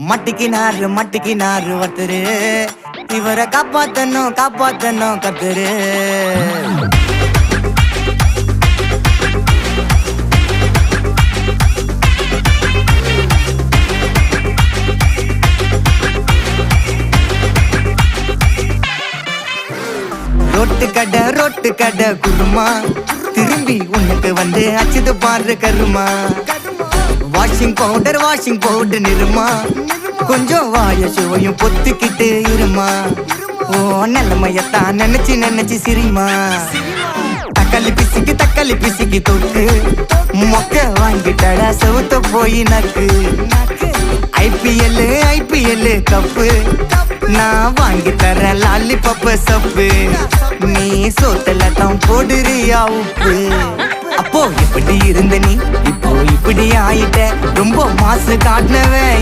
மட்டிக்கினாரு ஒருத்தரு, இவரை காப்பாத்தணும் கத்துரு. ரோட்டு கடை குருமா, திரும்பி உனக்கு வந்து அச்சுது பாரு கருமா. வாஷிங் பவுடர் நிறுமா, கொஞ்சம் வாய சுவையும் பொத்துக்கிட்டு இருமா. ஓ நிலைமையத்தான் நினைச்சு சிரிமா. தக்காளி பிசிக்கி தொட்டு மொக்க வாங்கிட்டடா செவுத்த போய் நக்கு. ஐபிஎல் கப்பு நான் வாங்கி தரேன் லாலிபப்பு சப்பு. நீ சோத்தல தான் போடுறியா உப்பு. அப்போ இப்படி இருந்த நீ இப்போ இப்படி ஆயிட்ட, ரொம்ப மாசு காட்டினவன்